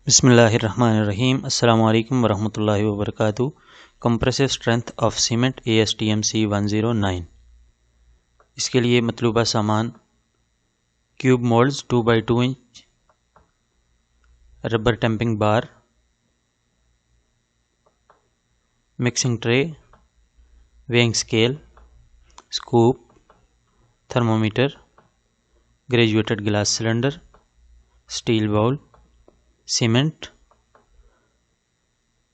बिस्मिल्लाहिर्रहमानिर्रहीम। अस्सलामु अलैकुम वरहमतुल्लाहि वबरकातुहू। Compressive strength of cement ASTM C109। इसके लिए मतलूबा सामान cube moulds 2x2 inch, rubber tamping bar, mixing tray, weighing scale, scoop, thermometer, graduated glass cylinder, steel bowl, cement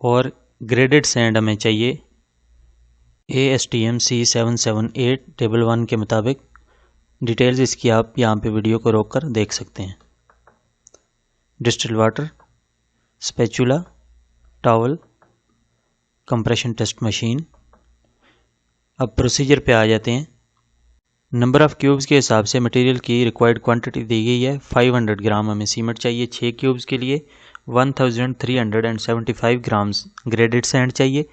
और ग्रेडेड सैंड हमें चाहिए ASTM C778 टेबल 1 के मुताबिक। डिटेल्स इसकी आप यहाँ पे वीडियो को रोककर देख सकते हैं। Distil water, spatula, towel, compression test machine. अब प्रोसीजर पे आ जाते हैं। नंबर ऑफ़ क्यूब्स के हिसाब से मटेरियल की रिक्वायर्ड क्वांटिटी दी गई है। 500 ग्राम हमें सीमेंट चाहिए 6 क्यूब्स के लिए। 1375 ग्राम्स ग्रेडेड सैंड चाहिए।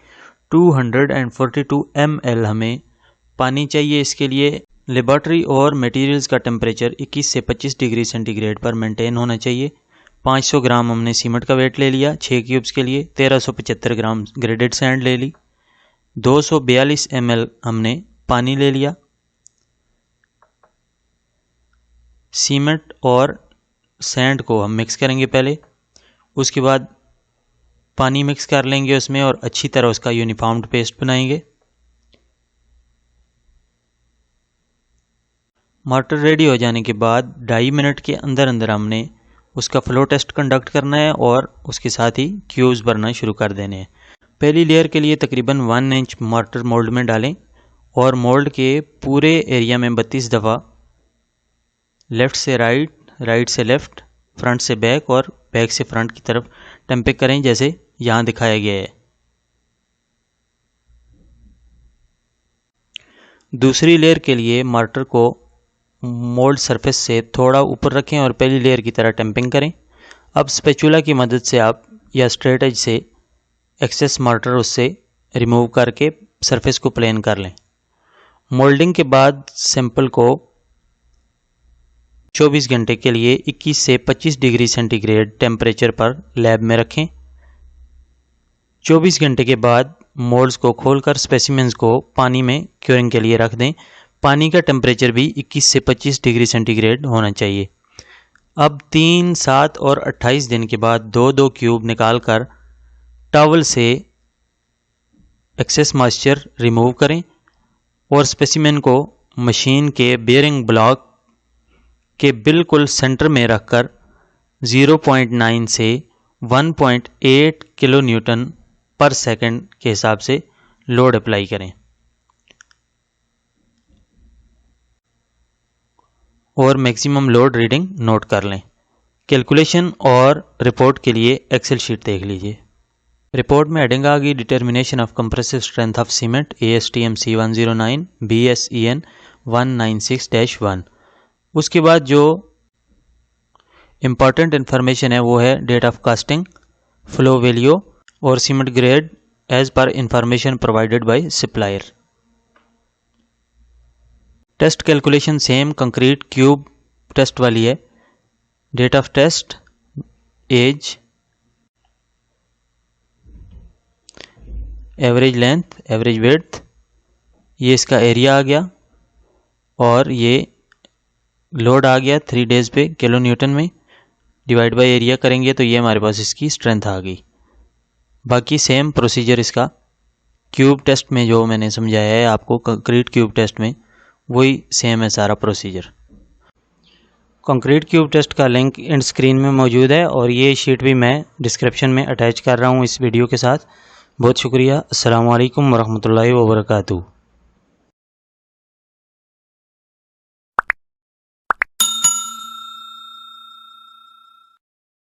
242 ml हमें पानी चाहिए। इसके लिए लेबॉर्ट्री और मटेरियल्स का टेम्परेचर 21 से 25 डिग्री सेंटीग्रेड पर मेंटेन होना चाहिए। 500 ग्राम हमने सीमेंट का वेट ले लिया 6 क्यूब्स के लिए। 1375 ग्राम ग्रेडेड सैंड ले ली। 242 ml हमने पानी ले लिया। सीमेंट और सैंड को हम मिक्स करेंगे पहले, उसके बाद पानी मिक्स कर लेंगे उसमें और अच्छी तरह उसका यूनिफॉर्म्ड पेस्ट बनाएंगे। मॉर्टर रेडी हो जाने के बाद 2.5 मिनट के अंदर अंदर हमने उसका फ्लो टेस्ट कंडक्ट करना है और उसके साथ ही क्यूब्स भरना शुरू कर देने हैं। पहली लेयर के लिए तकरीबन 1 इंच मॉर्टर मोल्ड में डालें और मोल्ड के पूरे एरिया में 32 दफ़ा लेफ़्ट से राइट, राइट से लेफ़्ट, फ्रंट से बैक और बैक से फ्रंट की तरफ टैंपिंग करें जैसे यहाँ दिखाया गया है। दूसरी लेयर के लिए मॉर्टर को मोल्ड सरफेस से थोड़ा ऊपर रखें और पहली लेयर की तरह टैंपिंग करें। अब स्पैचुला की मदद से आप या स्ट्रेट एज से एक्सेस मॉर्टर उससे रिमूव करके सरफेस को प्लेन कर लें। मोल्डिंग के बाद सैंपल को 24 घंटे के लिए 21 से 25 डिग्री सेंटीग्रेड टेम्परेचर पर लैब में रखें। 24 घंटे के बाद मोल्ड्स को खोलकर स्पेसिमेंस को पानी में क्यूरिंग के लिए रख दें। पानी का टेम्परेचर भी 21 से 25 डिग्री सेंटीग्रेड होना चाहिए। अब 3, 7 और 28 दिन के बाद 2-2 क्यूब निकालकर टॉवल से एक्सेस मॉइस्चर रिमूव करें और स्पेसिमेन को मशीन के बेयरिंग ब्लॉक के बिल्कुल सेंटर में रखकर 0.9 से 1.8 किलो न्यूटन पर सेकंड के हिसाब से लोड अप्लाई करें और मैक्सिमम लोड रीडिंग नोट कर लें। कैलकुलेशन और रिपोर्ट के लिए एक्सेल शीट देख लीजिए। रिपोर्ट में हेडिंग आ गई determination of compressive strength of cement ASTM C109 BSEN 196-1। उसके बाद जो इम्पॉर्टेंट इन्फॉर्मेशन है वो है date of casting, flow value और सीमेंट ग्रेड एज पर information provided by supplier. Test calculation same concrete cube test वाली है। Date of test, age, average length, average width, ये इसका एरिया आ गया और ये लोड आ गया 3 डेज़ पे किलो न्यूटन में। डिवाइड बाय एरिया करेंगे तो ये हमारे पास इसकी स्ट्रेंथ आ गई। बाकी सेम प्रोसीजर इसका क्यूब टेस्ट में जो मैंने समझाया है आपको कंक्रीट क्यूब टेस्ट में, वही सेम है सारा प्रोसीजर। कंक्रीट क्यूब टेस्ट का लिंक एंड स्क्रीन में मौजूद है और ये शीट भी मैं डिस्क्रिप्शन में अटैच कर रहा हूँ इस वीडियो के साथ। बहुत शुक्रिया। अस्सलामु अलैकुम वरहमतुल्लाहि वबरकातुहू।